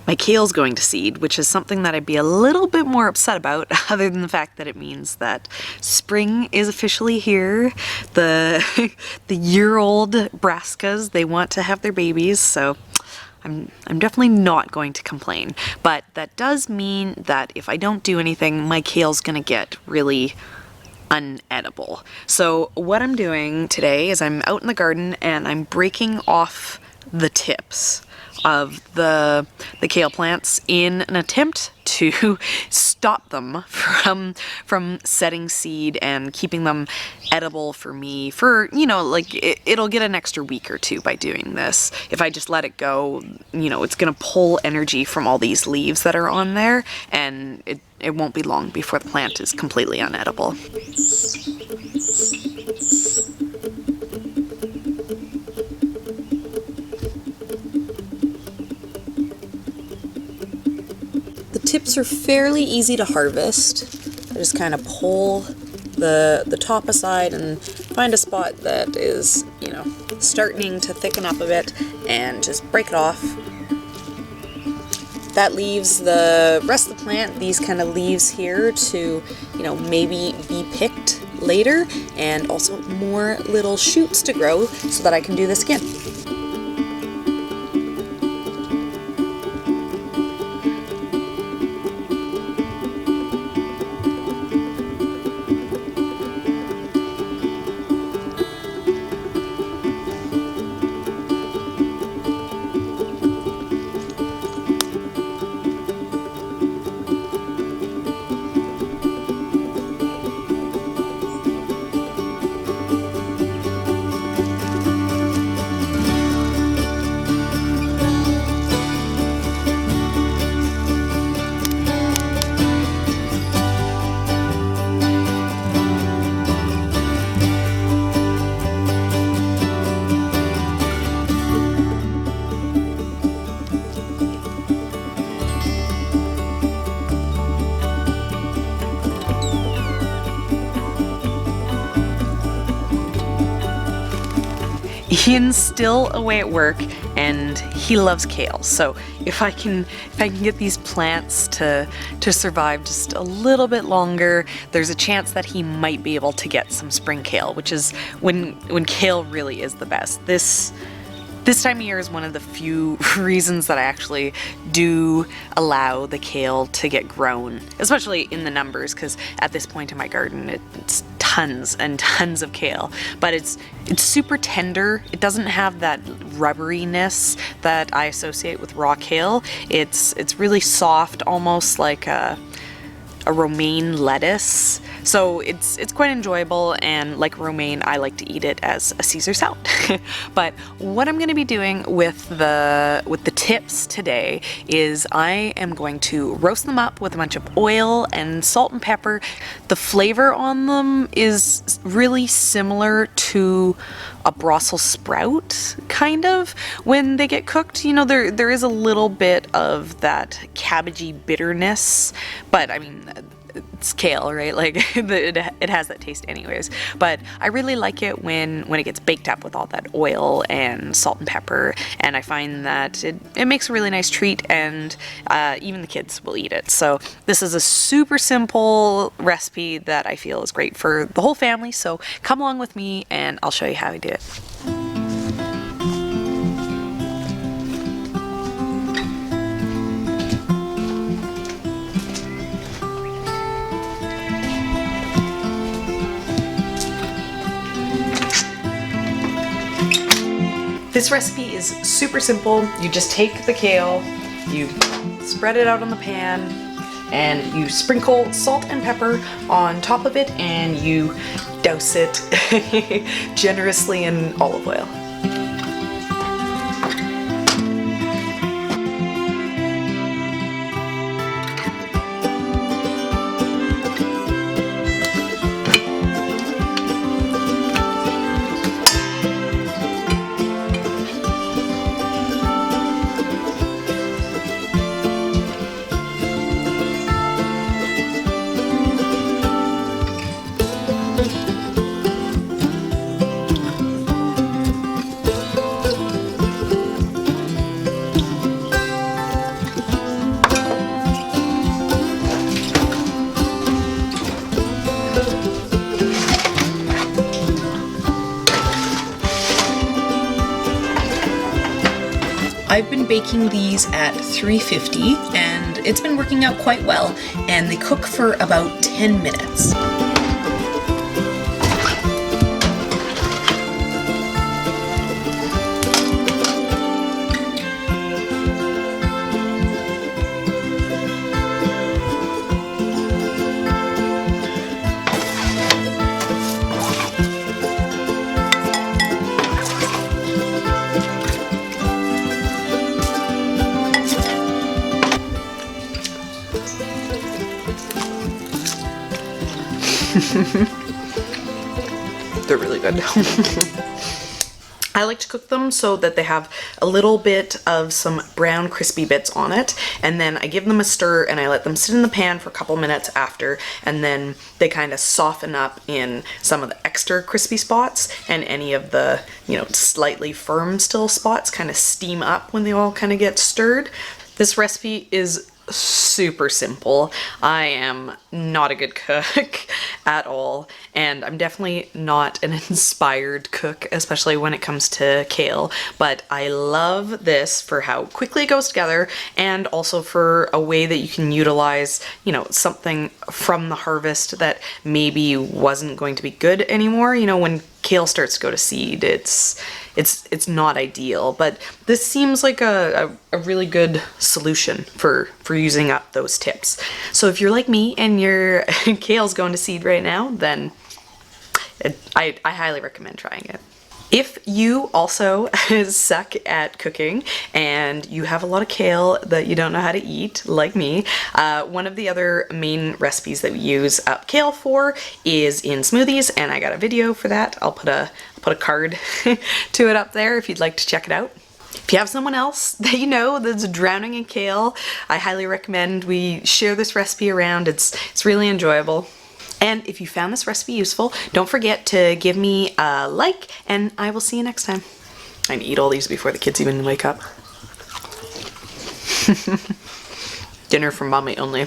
my kale's going to seed, which is something that I'd be a little bit more upset about, other than the fact that it means that spring is officially here. The the year-old brassicas, they want to have their babies, so I'm definitely not going to complain. But that does mean that if I don't do anything, my kale's gonna get really unedible. So what I'm doing today is I'm out in the garden and I'm breaking off the tips of the kale plants in an attempt to stop them from setting seed and keeping them edible for me for, you know, like it'll get an extra week or two by doing this. If I just let it go, you know, it's gonna pull energy from all these leaves that are on there, and it won't be long before the plant is completely unedible. Tips are fairly easy to harvest. I just kind of pull the top aside and find a spot that is, you know, starting to thicken up a bit and just break it off. That leaves the rest of the plant, these kind of leaves here, to, you know, maybe be picked later, and also more little shoots to grow so that I can do this again. Ian's still away at work and he loves kale, so if I can get these plants to survive just a little bit longer, there's a chance that he might be able to get some spring kale, which is when kale really is the best. This time of year is one of the few reasons that I actually do allow the kale to get grown, especially in the numbers, because at this point in my garden it's tons and tons of kale, but it's super tender. It doesn't have that rubberiness that I associate with raw kale. It's really soft, almost like a romaine lettuce. So it's quite enjoyable, and like romaine, I like to eat it as a Caesar salad. But what I'm going to be doing with the tips today is I am going to roast them up with a bunch of oil and salt and pepper. The flavor on them is really similar to a Brussels sprout, kind of. When they get cooked, you know, there is a little bit of that cabbagey bitterness, but I mean, it's kale, right? Like it has that taste anyways. But I really like it when it gets baked up with all that oil and salt and pepper, and I find that it makes a really nice treat, and even the kids will eat it. So this is a super simple recipe that I feel is great for the whole family, so come along with me and I'll show you how I do it. This recipe is super simple. You just take the kale, you spread it out on the pan, and you sprinkle salt and pepper on top of it, and you douse it generously in olive oil. I've been baking these at 350 and it's been working out quite well, and they cook for about 10 minutes. They're really good. I like to cook them so that they have a little bit of some brown crispy bits on it, and then I give them a stir and I let them sit in the pan for a couple minutes after, and then they kind of soften up in some of the extra crispy spots, and any of the, you know, slightly firm still spots kind of steam up when they all kind of get stirred. This recipe is super simple. I am not a good cook at all, and I'm definitely not an inspired cook, especially when it comes to kale, but I love this for how quickly it goes together, and also for a way that you can utilize, you know, something from the harvest that maybe wasn't going to be good anymore. You know, when kale starts to go to seed, it's not ideal, but this seems like a really good solution for using up those tips. So if you're like me and your kale's going to seed right now, then I highly recommend trying it. If you also suck at cooking and you have a lot of kale that you don't know how to eat, like me, one of the other main recipes that we use kale for is in smoothies, and I got a video for that. I'll put a card to it up there if you'd like to check it out. If you have someone else that you know that's drowning in kale, I highly recommend we share this recipe around. It's really enjoyable. And if you found this recipe useful, don't forget to give me a like, and I will see you next time. I'm gonna eat all these before the kids even wake up. Dinner for mommy only.